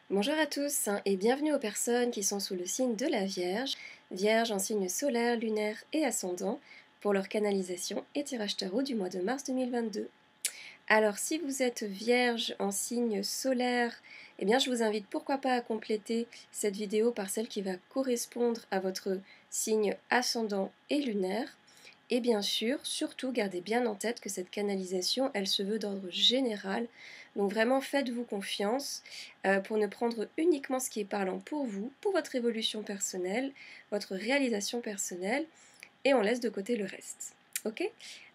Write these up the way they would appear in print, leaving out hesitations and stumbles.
Bonjour à tous et bienvenue aux personnes qui sont sous le signe de la Vierge, Vierge en signe solaire, lunaire et ascendant, pour leur canalisation et tirage tarot du mois de mars 2022. Alors si vous êtes Vierge en signe solaire, eh bien je vous invite pourquoi pas à compléter cette vidéo par celle qui va correspondre à votre signe ascendant et lunaire. Et bien sûr, surtout gardez bien en tête que cette canalisation, elle se veut d'ordre général. Donc vraiment faites-vous confiance pour ne prendre uniquement ce qui est parlant pour vous, pour votre évolution personnelle, votre réalisation personnelle, et on laisse de côté le reste. Ok?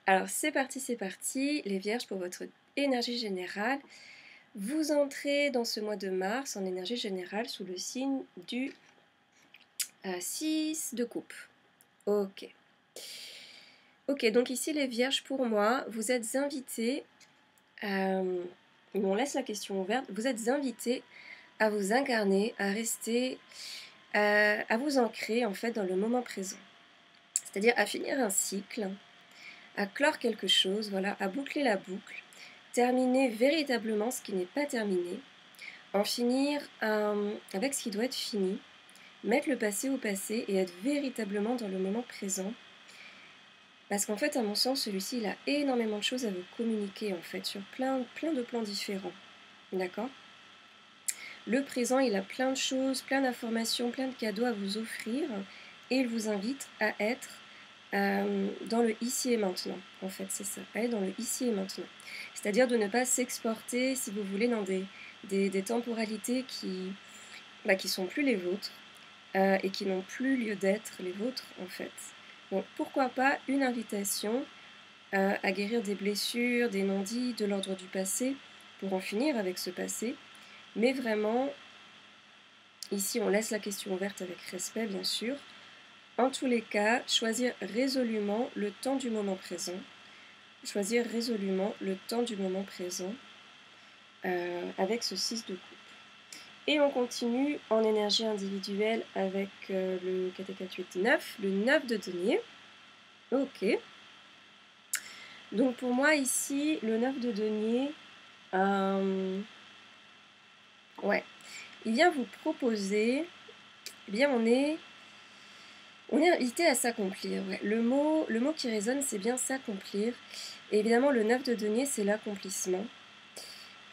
Alors c'est parti, les Vierges, pour votre énergie générale. Vous entrez dans ce mois de mars en énergie générale sous le signe du 6 de coupe. Ok. Ok, donc ici les Vierges, pour moi, vous êtes invités, on laisse la question ouverte, vous êtes invités à vous incarner, à rester, à vous ancrer en fait dans le moment présent. C'est-à-dire à finir un cycle, à clore quelque chose, voilà, à boucler la boucle, terminer véritablement ce qui n'est pas terminé, en finir avec ce qui doit être fini, mettre le passé au passé et être véritablement dans le moment présent. Parce qu'en fait, à mon sens, celui-ci, il a énormément de choses à vous communiquer, en fait, sur plein de plans différents. D'accord ? Le présent, il a plein de choses, plein d'informations, plein de cadeaux à vous offrir, et il vous invite à être dans le ici et maintenant. En fait, c'est ça, à être dans le ici et maintenant. C'est-à-dire de ne pas s'exporter, si vous voulez, dans des temporalités qui sont plus les vôtres, et qui n'ont plus lieu d'être les vôtres, en fait. Donc pourquoi pas une invitation à guérir des blessures, des non-dits, de l'ordre du passé, pour en finir avec ce passé. Mais vraiment, ici on laisse la question ouverte avec respect bien sûr. En tous les cas, choisir résolument le temps du moment présent. Choisir résolument le temps du moment présent avec ce 6 de coupe. Et on continue en énergie individuelle avec le 4 4 8 9, le 9 de denier. Ok. Donc pour moi ici, le 9 de denier, ouais, il vient vous proposer, eh bien on est invité à s'accomplir. Ouais. Le mot qui résonne, c'est bien s'accomplir. Et évidemment, le 9 de denier, c'est l'accomplissement.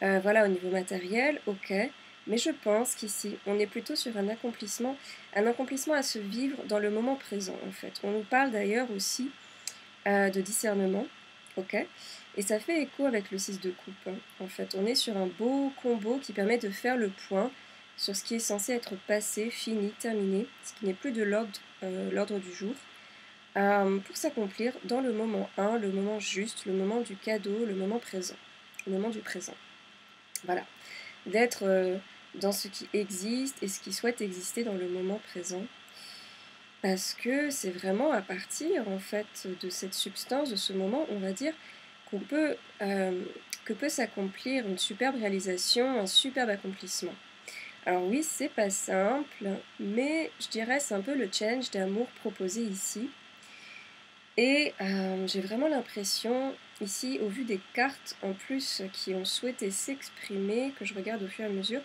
Voilà, au niveau matériel, ok. Mais je pense qu'ici, on est plutôt sur un accomplissement à se vivre dans le moment présent, en fait. On nous parle d'ailleurs aussi de discernement, ok. Et ça fait écho avec le 6 de coupe, hein. En fait, on est sur un beau combo qui permet de faire le point sur ce qui est censé être passé, fini, terminé, ce qui n'est plus de l'ordre du jour, pour s'accomplir dans le moment 1, le moment juste, le moment du cadeau, le moment présent, le moment du présent. Voilà, d'être dans ce qui existe et ce qui souhaite exister dans le moment présent, parce que c'est vraiment à partir en fait de cette substance, de ce moment, on va dire, que peut s'accomplir une superbe réalisation, un superbe accomplissement. Alors oui, c'est pas simple, mais je dirais c'est un peu le challenge d'amour proposé ici. Et j'ai vraiment l'impression, ici, au vu des cartes en plus qui ont souhaité s'exprimer, que je regarde au fur et à mesure,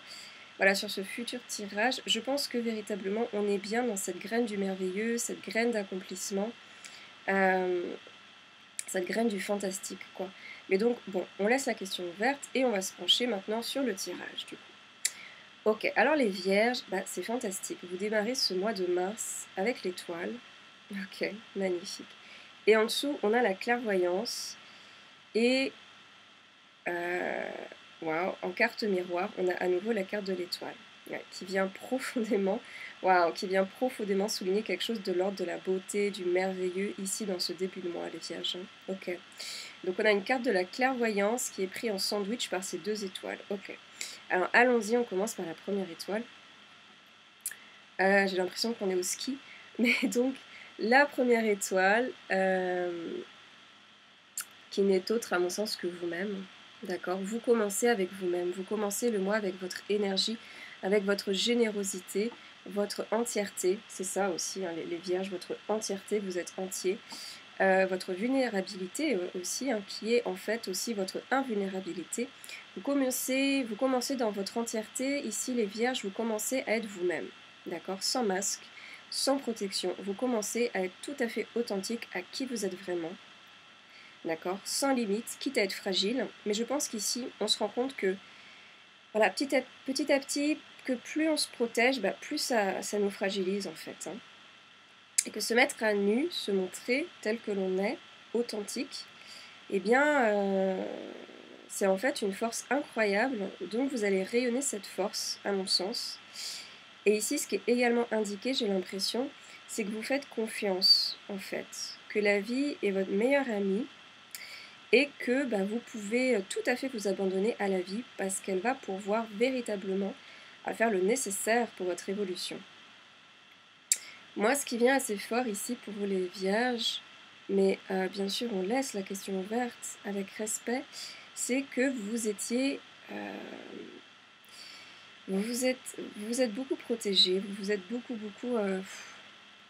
voilà, sur ce futur tirage, je pense que véritablement on est bien dans cette graine du merveilleux, cette graine d'accomplissement, cette graine du fantastique, quoi. Mais donc, bon, on laisse la question ouverte et on va se pencher maintenant sur le tirage, du coup. Ok, alors les Vierges, c'est fantastique. Vous démarrez ce mois de mars avec l'étoile. Ok, magnifique. Et en dessous, on a la clairvoyance. Et en carte miroir, on a à nouveau la carte de l'étoile, qui vient profondément souligner quelque chose de l'ordre de la beauté, du merveilleux, ici dans ce début de mois, les Vierges. Ok. Donc on a une carte de la clairvoyance qui est prise en sandwich par ces deux étoiles. Ok. Alors allons-y, on commence par la première étoile. J'ai l'impression qu'on est au ski. Mais donc, la première étoile, qui n'est autre à mon sens que vous-même. D'accord ? Vous commencez avec vous-même. Vous commencez le mois avec votre énergie, avec votre générosité, votre entièreté. C'est ça aussi, hein, les Vierges, votre entièreté, vous êtes entier. votre vulnérabilité aussi, hein, qui est en fait aussi votre invulnérabilité. Vous commencez dans votre entièreté, ici les vierges, vous commencez à être vous-même, d'accord, sans masque, sans protection. Vous commencez à être tout à fait authentique à qui vous êtes vraiment, d'accord, sans limite, quitte à être fragile. Mais je pense qu'ici, on se rend compte que, voilà, petit à petit, que plus on se protège, plus ça nous fragilise en fait, hein. Et que se mettre à nu, se montrer tel que l'on est, authentique, eh bien, c'est en fait une force incroyable. Donc vous allez rayonner cette force, à mon sens. Et ici, ce qui est également indiqué, j'ai l'impression, c'est que vous faites confiance, en fait. Que la vie est votre meilleure amie et que vous pouvez tout à fait vous abandonner à la vie parce qu'elle va pourvoir véritablement à faire le nécessaire pour votre évolution. Moi, ce qui vient assez fort ici pour vous les vierges, mais bien sûr on laisse la question ouverte avec respect, c'est que vous étiez... vous êtes beaucoup protégé, vous vous êtes beaucoup...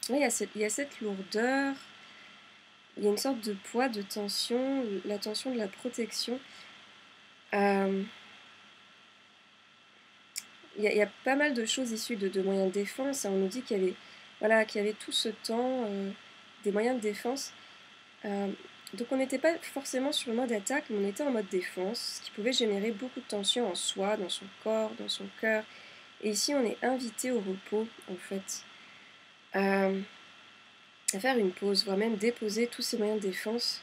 Oui, il y a cette lourdeur, il y a une sorte de poids, de tension, la tension de la protection. Il y a pas mal de choses issues de moyens de défense. On nous dit qu'il y avait, voilà, qu'il y avait tout ce temps des moyens de défense. Donc on n'était pas forcément sur le mode attaque, mais on était en mode défense, ce qui pouvait générer beaucoup de tension en soi, dans son corps, dans son cœur. Et ici on est invité au repos, en fait, à faire une pause, voire même déposer tous ces moyens de défense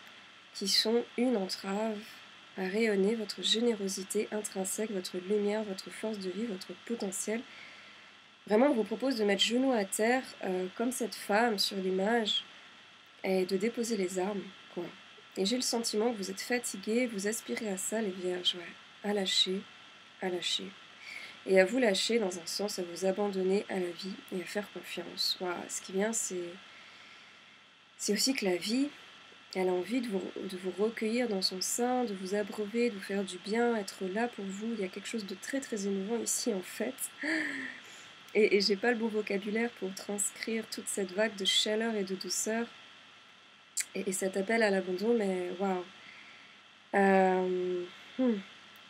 qui sont une entrave à rayonner votre générosité intrinsèque, votre lumière, votre force de vie, votre potentiel. Vraiment, on vous propose de mettre genou à terre, comme cette femme sur l'image, et de déposer les armes, quoi. Et j'ai le sentiment que vous êtes fatigués, vous aspirez à ça, les vierges, ouais. À lâcher, à lâcher. Et à vous lâcher dans un sens, à vous abandonner à la vie et à faire confiance. Wow. Ce qui vient, c'est aussi que la vie, elle a envie de vous recueillir dans son sein, de vous abreuver, de vous faire du bien, être là pour vous. Il y a quelque chose de très très émouvant ici, en fait. Et j'ai pas le bon vocabulaire pour transcrire toute cette vague de chaleur et de douceur. Et cet appel à l'abandon, mais waouh.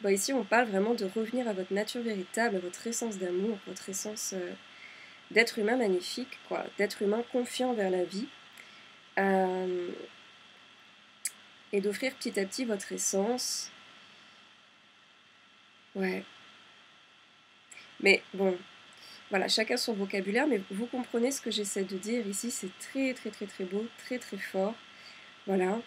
Bon, ici, on parle vraiment de revenir à votre nature véritable, à votre essence d'amour, votre essence d'être humain magnifique, quoi, d'être humain confiant vers la vie, et d'offrir petit à petit votre essence. Ouais. Mais bon, voilà, chacun son vocabulaire, mais vous comprenez ce que j'essaie de dire ici, c'est très très très très beau, très très fort. Voilà.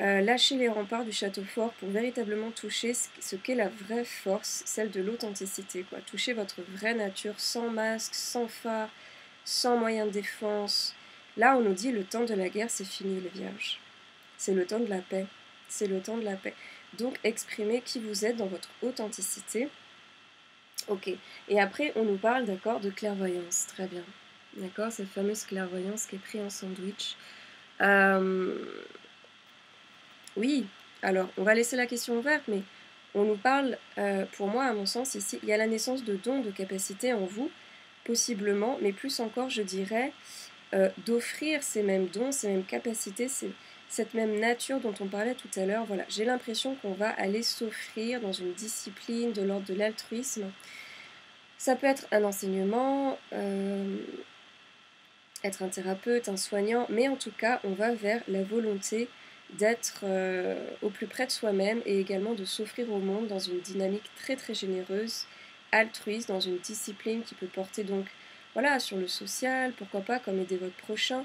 Lâchez les remparts du château fort pour véritablement toucher ce qu'est la vraie force, celle de l'authenticité, quoi. Toucher votre vraie nature, sans masque, sans phare, sans moyen de défense. Là, on nous dit le temps de la guerre, c'est fini, les vierges. C'est le temps de la paix. C'est le temps de la paix. Donc, exprimez qui vous êtes dans votre authenticité. Ok. Et après, on nous parle, d'accord, de clairvoyance. Très bien. D'accord, cette fameuse clairvoyance qui est prise en sandwich. Oui, alors on va laisser la question ouverte, mais on nous parle, pour moi, à mon sens, ici, il y a la naissance de dons, de capacités en vous, possiblement, mais plus encore, je dirais, d'offrir ces mêmes dons, ces mêmes capacités, cette même nature dont on parlait tout à l'heure. Voilà, j'ai l'impression qu'on va aller s'offrir dans une discipline de l'ordre de l'altruisme. Ça peut être un enseignement, être un thérapeute, un soignant, mais en tout cas, on va vers la volonté d'être au plus près de soi-même et également de s'offrir au monde dans une dynamique très très généreuse, altruiste, dans une discipline qui peut porter donc, voilà, sur le social, pourquoi pas, comme aider votre prochain,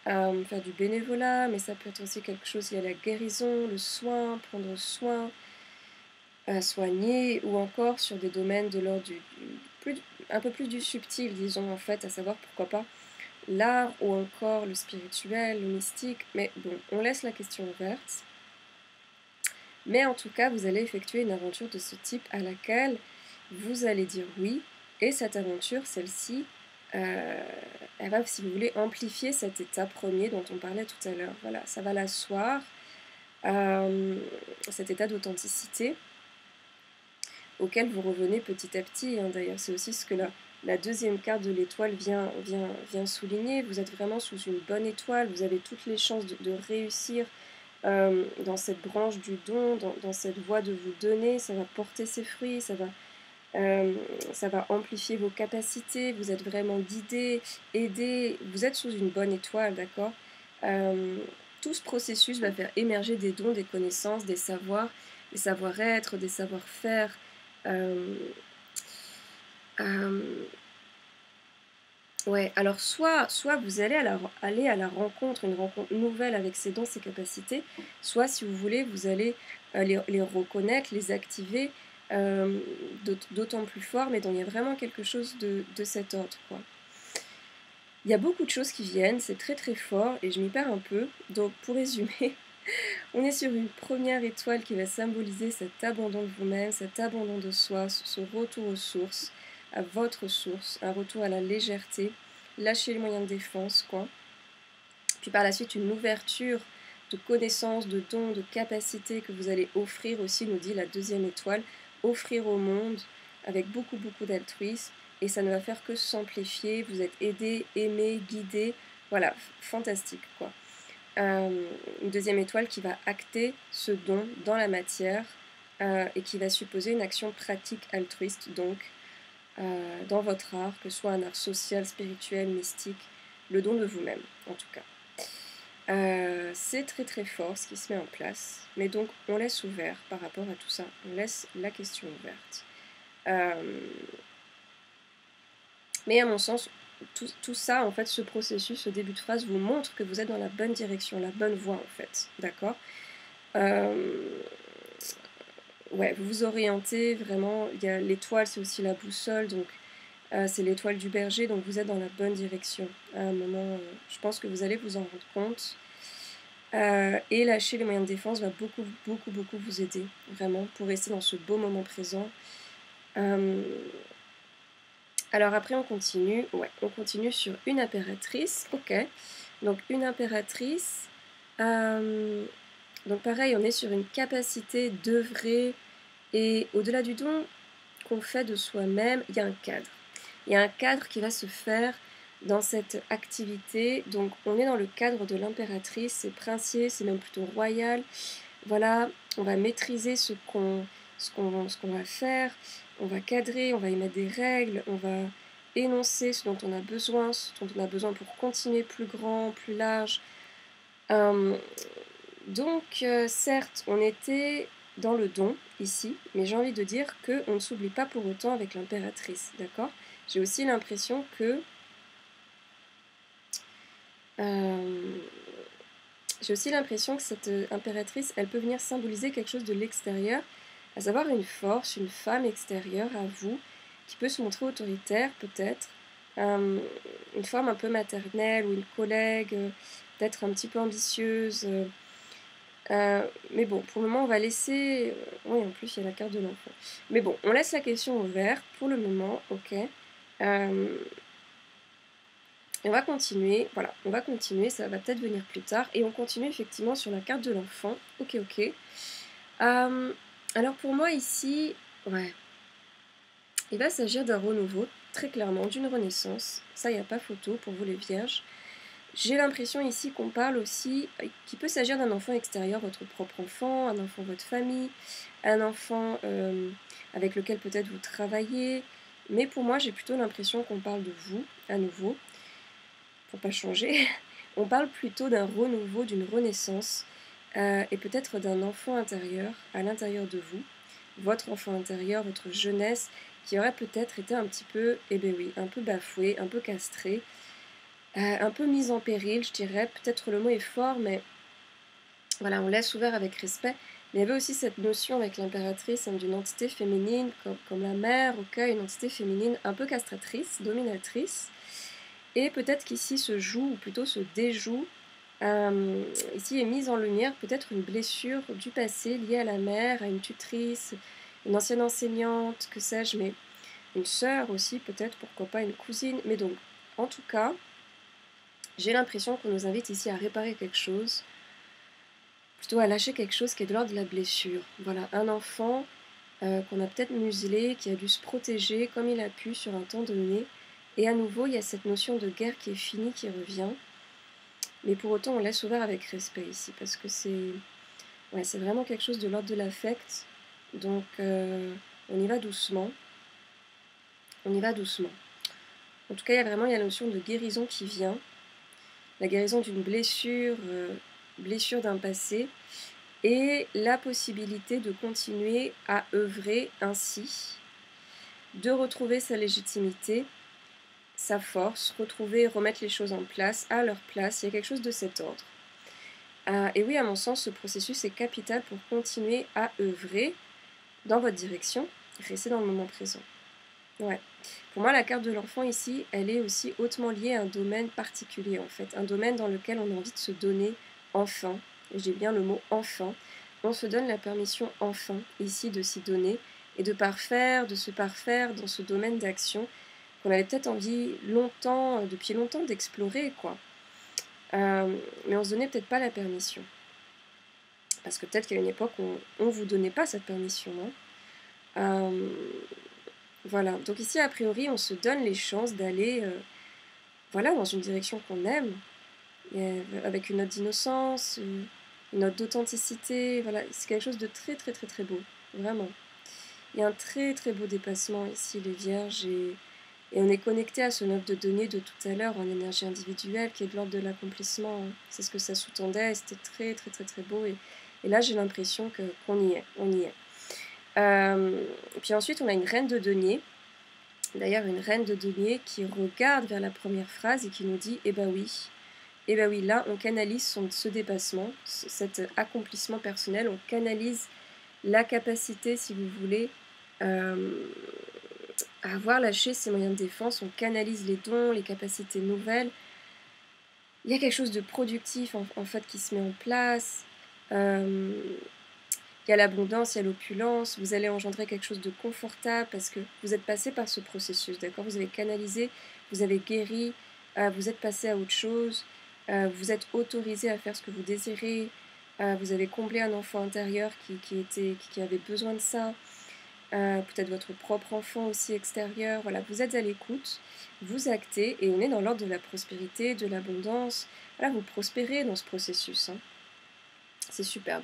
faire du bénévolat, mais ça peut être aussi quelque chose, il y a la guérison, le soin, prendre soin, soigner, ou encore sur des domaines de l'ordre un peu plus du subtil, disons, en fait, à savoir pourquoi pas l'art ou encore le spirituel, le mystique, mais bon, on laisse la question ouverte. Mais en tout cas, vous allez effectuer une aventure de ce type à laquelle vous allez dire oui, et cette aventure, celle-ci, elle va, si vous voulez, amplifier cet état premier dont on parlait tout à l'heure. Voilà, ça va l'asseoir, cet état d'authenticité auquel vous revenez petit à petit, hein. D'ailleurs, c'est aussi ce que la deuxième carte de l'étoile vient souligner. Vous êtes vraiment sous une bonne étoile, vous avez toutes les chances de réussir dans cette branche du don, dans cette voie de vous donner. Ça va porter ses fruits, ça va amplifier vos capacités, vous êtes vraiment guidé, aidé, vous êtes sous une bonne étoile, d'accord. Tout ce processus va faire émerger des dons, des connaissances, des savoirs, des savoir-être, des savoir-faire. Ouais, alors soit vous allez aller à la rencontre, une rencontre nouvelle avec ces dons, ces capacités, soit si vous voulez, vous allez les reconnaître, les activer d'autant plus fort, mais donc il y a vraiment quelque chose de cet ordre, quoi. Il y a beaucoup de choses qui viennent, c'est très très fort, et je m'y perds un peu. Donc pour résumer, on est sur une première étoile qui va symboliser cet abandon de vous-même, cet abandon de soi, ce retour aux sources, à votre source, un retour à la légèreté, lâcher les moyens de défense, quoi. Puis par la suite, une ouverture de connaissances, de dons, de capacités que vous allez offrir aussi, nous dit la deuxième étoile, offrir au monde avec beaucoup d'altruisme, et ça ne va faire que s'amplifier, vous êtes aidé, aimé, guidé, voilà, fantastique, quoi. Une deuxième étoile qui va acter ce don dans la matière et qui va supposer une action pratique altruiste, donc dans votre art, que ce soit un art social, spirituel, mystique, le don de vous-même en tout cas. C'est très très fort ce qui se met en place, mais donc on laisse ouvert par rapport à tout ça, on laisse la question ouverte. Mais à mon sens, tout ça, en fait, ce processus, ce début de phrase vous montre que vous êtes dans la bonne direction, la bonne voie, en fait. D'accord. Ouais, vous vous orientez vraiment. Il y a l'étoile, c'est aussi la boussole, donc c'est l'étoile du berger, donc vous êtes dans la bonne direction. À un moment, je pense que vous allez vous en rendre compte. Et lâcher les moyens de défense va beaucoup vous aider, vraiment, pour rester dans ce beau moment présent. Alors après on continue sur une impératrice, ok. Donc une impératrice, donc pareil, on est sur une capacité d'œuvrer, et au-delà du don qu'on fait de soi-même, il y a un cadre. Il y a un cadre qui va se faire dans cette activité, donc on est dans le cadre de l'impératrice, c'est princier, c'est même plutôt royal. Voilà, on va maîtriser ce qu'on va faire, on va cadrer, on va y mettre des règles, on va énoncer ce dont on a besoin, pour continuer plus grand, plus large. Donc, certes, on était dans le don ici, mais j'ai envie de dire qu'on ne s'oublie pas pour autant avec l'impératrice, d'accord? J'ai aussi l'impression que cette impératrice, elle peut venir symboliser quelque chose de l'extérieur, à savoir une force, une femme extérieure à vous, qui peut se montrer autoritaire peut-être, une forme un peu maternelle ou une collègue, peut-être un petit peu ambitieuse. Mais bon, pour le moment, on va laisser... oui, en plus, il y a la carte de l'enfant. Mais bon, on laisse la question ouverte pour le moment, ok. On va continuer, voilà, ça va peut-être venir plus tard. Et on continue effectivement sur la carte de l'enfant. Ok. Alors pour moi ici, ouais, il va s'agir d'un renouveau, très clairement, d'une renaissance. Ça, il n'y a pas photo pour vous les vierges. J'ai l'impression ici qu'on parle aussi, qu'il peut s'agir d'un enfant extérieur, votre propre enfant, un enfant de votre famille, un enfant avec lequel peut-être vous travaillez. Mais pour moi, j'ai plutôt l'impression qu'on parle de vous, à nouveau, pour pas changer. On parle plutôt d'un renouveau, d'une renaissance, et peut-être d'un enfant intérieur, à l'intérieur de vous, votre enfant intérieur, votre jeunesse, qui aurait peut-être été un petit peu, un peu bafoué, un peu castré, un peu mise en péril, je dirais. Peut-être le mot est fort, mais voilà, on laisse ouvert avec respect. Mais il y avait aussi cette notion avec l'impératrice d'une entité féminine, comme la mère, une entité féminine un peu castratrice, dominatrice. Et peut-être qu'ici se joue, ou plutôt se déjoue, ici est mise en lumière peut-être une blessure du passé liée à la mère, à une tutrice, une ancienne enseignante, que sais-je, mais une sœur aussi, peut-être, pourquoi pas une cousine. Mais donc, en tout cas, j'ai l'impression qu'on nous invite ici à réparer quelque chose, plutôt à lâcher quelque chose qui est de l'ordre de la blessure. Voilà, un enfant qu'on a peut-être muselé, qui a dû se protéger comme il a pu sur un temps donné. Et à nouveau, il y a cette notion de guerre qui est finie, qui revient. Mais pour autant, on laisse ouvert avec respect ici, parce que c'est vraiment quelque chose de l'ordre de l'affect. Donc, on y va doucement. On y va doucement. En tout cas, il y a vraiment la notion de guérison qui vient. La guérison d'une blessure, blessure d'un passé. Et la possibilité de continuer à œuvrer ainsi, de retrouver sa légitimité, sa force, retrouver, remettre les choses en place, à leur place. Il y a quelque chose de cet ordre. Et oui, à mon sens, ce processus est capital pour continuer à œuvrer dans votre direction, rester dans le moment présent. Ouais. Pour moi, la carte de l'enfant ici, elle est aussi hautement liée à un domaine particulier, en fait. Un domaine dans lequel on a envie de se donner enfin, et j'ai bien le mot enfin, on se donne la permission enfin, ici, de s'y donner, et de se parfaire dans ce domaine d'action qu'on avait peut-être envie depuis longtemps d'explorer, quoi. Mais on se donnait peut-être pas la permission. Parce que peut-être qu'à une époque, on vous donnait pas cette permission, hein. Voilà, donc ici, a priori, on se donne les chances d'aller dans une direction qu'on aime, avec une note d'innocence, une note d'authenticité, voilà, c'est quelque chose de très très très très beau, vraiment. Il y a un très très beau dépassement ici, les vierges, et on est connecté à ce 9 de denier de tout à l'heure, en énergie individuelle, qui est de l'ordre de l'accomplissement, hein. C'est ce que ça sous-tendait, c'était très très très très beau, et là j'ai l'impression qu'on y est, on y est. Et puis ensuite on a une reine de denier, d'ailleurs une reine de denier qui regarde vers la première phrase et qui nous dit eh ben oui, là on canalise ce dépassement, cet accomplissement personnel, on canalise la capacité, si vous voulez, à avoir lâché ses moyens de défense, on canalise les dons, les capacités nouvelles. Il y a quelque chose de productif en fait qui se met en place. Il y a l'abondance, il y a l'opulence, vous allez engendrer quelque chose de confortable parce que vous êtes passé par ce processus, d'accord ? Vous avez canalisé, vous avez guéri, vous êtes passé à autre chose, vous êtes autorisé à faire ce que vous désirez, vous avez comblé un enfant intérieur qui avait besoin de ça, peut-être votre propre enfant aussi extérieur, voilà, vous êtes à l'écoute, vous actez et on est dans l'ordre de la prospérité, de l'abondance, voilà, vous prospérez dans ce processus, hein. C'est superbe.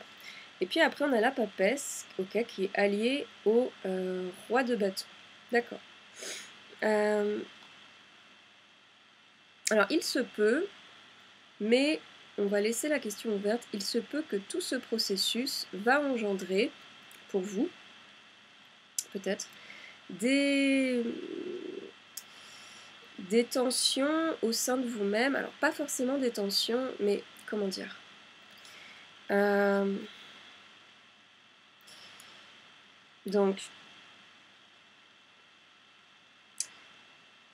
Et puis après, on a la papesse, okay, qui est alliée au roi de bâton. D'accord. Alors, il se peut, mais on va laisser la question ouverte, il se peut que tout ce processus va engendrer, pour vous, peut-être, des tensions au sein de vous-même. Alors, pas forcément des tensions, mais comment dire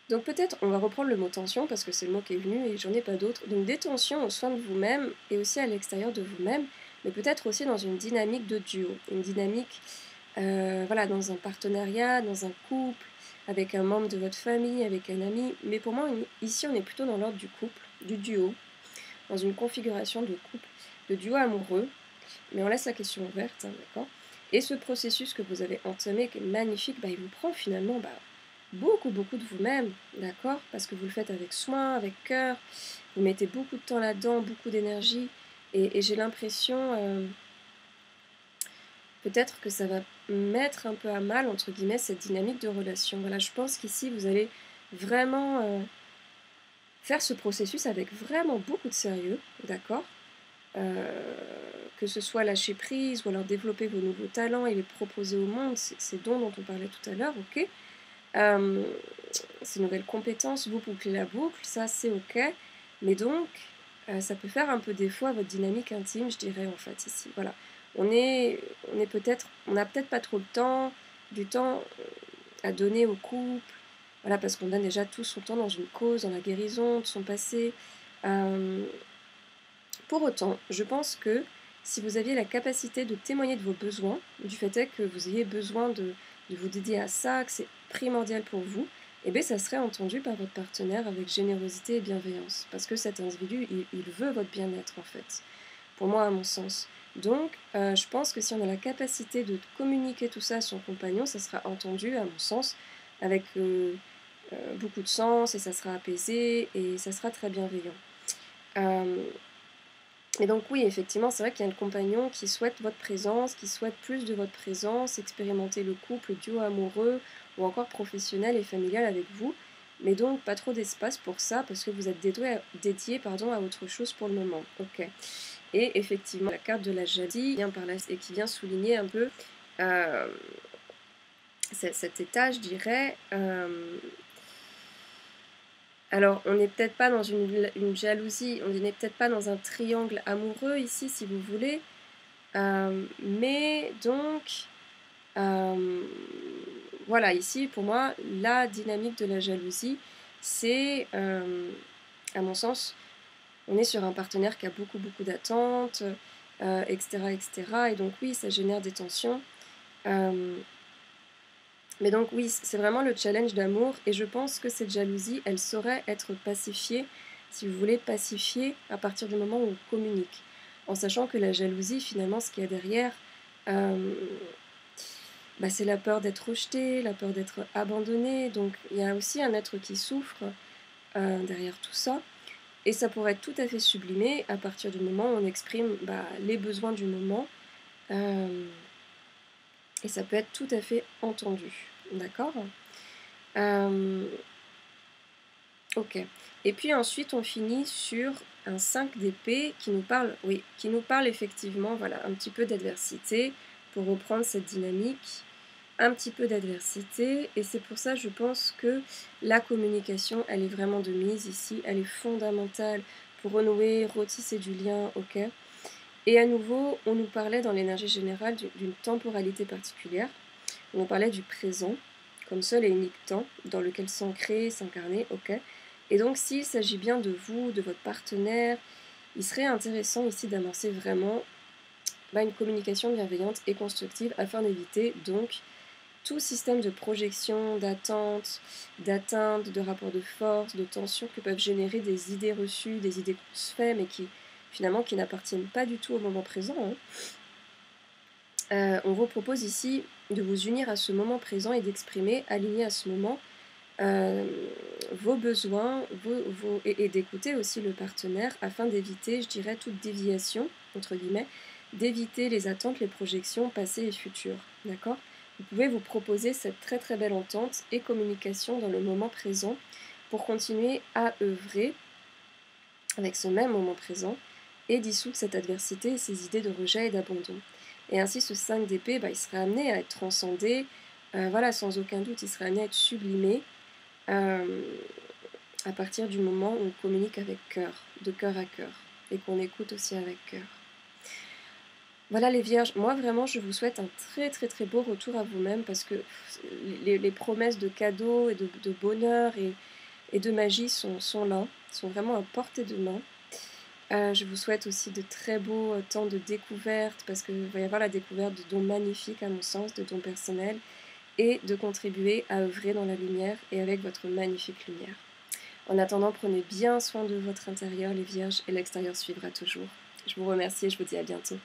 Donc peut-être, on va reprendre le mot tension parce que c'est le mot qui est venu et j'en ai pas d'autre. Donc des tensions au sein de vous-même et aussi à l'extérieur de vous-même, mais peut-être aussi dans une dynamique de duo, une dynamique dans un partenariat, dans un couple, avec un membre de votre famille, avec un ami. Mais pour moi, ici, on est plutôt dans l'ordre du couple, du duo, dans une configuration de couple, de duo amoureux. Mais on laisse la question ouverte, hein, d'accord ? Et ce processus que vous avez entamé, qui est magnifique, il vous prend finalement beaucoup de vous-même, d'accord ? Parce que vous le faites avec soin, avec cœur, vous mettez beaucoup de temps là-dedans, beaucoup d'énergie, et j'ai l'impression peut-être que ça va mettre un peu à mal, entre guillemets, cette dynamique de relation. Voilà, je pense qu'ici, vous allez vraiment faire ce processus avec vraiment beaucoup de sérieux, d'accord ? Que ce soit lâcher prise ou alors développer vos nouveaux talents et les proposer au monde, ces dons dont on parlait tout à l'heure, ok ? Ces nouvelles compétences, vous bouclez la boucle, ça c'est ok, mais donc ça peut faire un peu défaut à votre dynamique intime, je dirais en fait ici. Voilà, on n'a peut-être pas trop du temps à donner au couple, voilà, parce qu'on donne déjà tout son temps dans une cause, dans la guérison de son passé. Pour autant, je pense que si vous aviez la capacité de témoigner de vos besoins, du fait est que vous ayez besoin de vous dédier à ça, que c'est primordial pour vous, eh bien ça serait entendu par votre partenaire avec générosité et bienveillance. Parce que cet individu, il veut votre bien-être en fait. Pour moi, à mon sens. Donc, je pense que si on a la capacité de communiquer tout ça à son compagnon, ça sera entendu, à mon sens, avec beaucoup de sens, et ça sera apaisé, et ça sera très bienveillant. Et donc oui, effectivement, c'est vrai qu'il y a le compagnon qui souhaite votre présence, qui souhaite plus de votre présence, expérimenter le couple, duo amoureux, ou encore professionnel et familial avec vous, mais donc pas trop d'espace pour ça, parce que vous êtes dédié à autre chose pour le moment. Ok. Et effectivement, la carte de la jalousie vient par là, et qui vient souligner un peu euh, cet état, je dirais. Alors, on n'est peut-être pas dans une jalousie, on n'est peut-être pas dans un triangle amoureux ici, si vous voulez. Mais donc, voilà, ici, pour moi, la dynamique de la jalousie, c'est, à mon sens, on est sur un partenaire qui a beaucoup, beaucoup d'attentes, etc., etc. Et donc, oui, ça génère des tensions. Mais donc oui, c'est vraiment le challenge d'amour, et je pense que cette jalousie, elle saurait être pacifiée, si vous voulez, pacifiée à partir du moment où on communique. En sachant que la jalousie, finalement, ce qu'il y a derrière, c'est la peur d'être rejeté, la peur d'être abandonné. Donc il y a aussi un être qui souffre derrière tout ça. Et ça pourrait être tout à fait sublimé à partir du moment où on exprime les besoins du moment. Et ça peut être tout à fait entendu. D'accord ? Ok. Et puis ensuite, on finit sur un 5 d'épée qui nous parle, effectivement, voilà, un petit peu d'adversité, pour reprendre cette dynamique, un petit peu d'adversité, et c'est pour ça, je pense que la communication, elle est vraiment de mise ici, elle est fondamentale pour renouer, retisser du lien, ok. Et à nouveau, on nous parlait dans l'énergie générale d'une temporalité particulière, on nous parlait du présent, comme seul et unique temps dans lequel s'ancrer, s'incarner, ok. Et donc s'il s'agit bien de vous, de votre partenaire, il serait intéressant ici d'amorcer vraiment une communication bienveillante et constructive afin d'éviter donc tout système de projection, d'attente, d'atteinte, de rapport de force, de tension que peuvent générer des idées reçues, des idées qu'on se fait, mais qui finalement qui n'appartiennent pas du tout au moment présent. On vous propose ici de vous unir à ce moment présent et d'exprimer, aligné à ce moment, vos besoins et d'écouter aussi le partenaire afin d'éviter, je dirais, toute déviation, entre guillemets, d'éviter les attentes, les projections passées et futures. D'accord ? Vous pouvez vous proposer cette très très belle entente et communication dans le moment présent pour continuer à œuvrer avec ce même moment présent et dissoudre cette adversité et ces idées de rejet et d'abandon. Et ainsi, ce 5 d'épée, il serait amené à être transcendé, sans aucun doute, il serait amené à être sublimé à partir du moment où on communique avec cœur, de cœur à cœur, et qu'on écoute aussi avec cœur. Voilà les vierges, moi vraiment je vous souhaite un très très très beau retour à vous-même, parce que les promesses de cadeaux et de bonheur et de magie sont là, sont vraiment à portée de main. Je vous souhaite aussi de très beaux temps de découverte, parce qu'il va y avoir la découverte de dons magnifiques à mon sens, de dons personnels, et de contribuer à œuvrer dans la lumière et avec votre magnifique lumière. En attendant, prenez bien soin de votre intérieur les vierges, et l'extérieur suivra toujours. Je vous remercie et je vous dis à bientôt.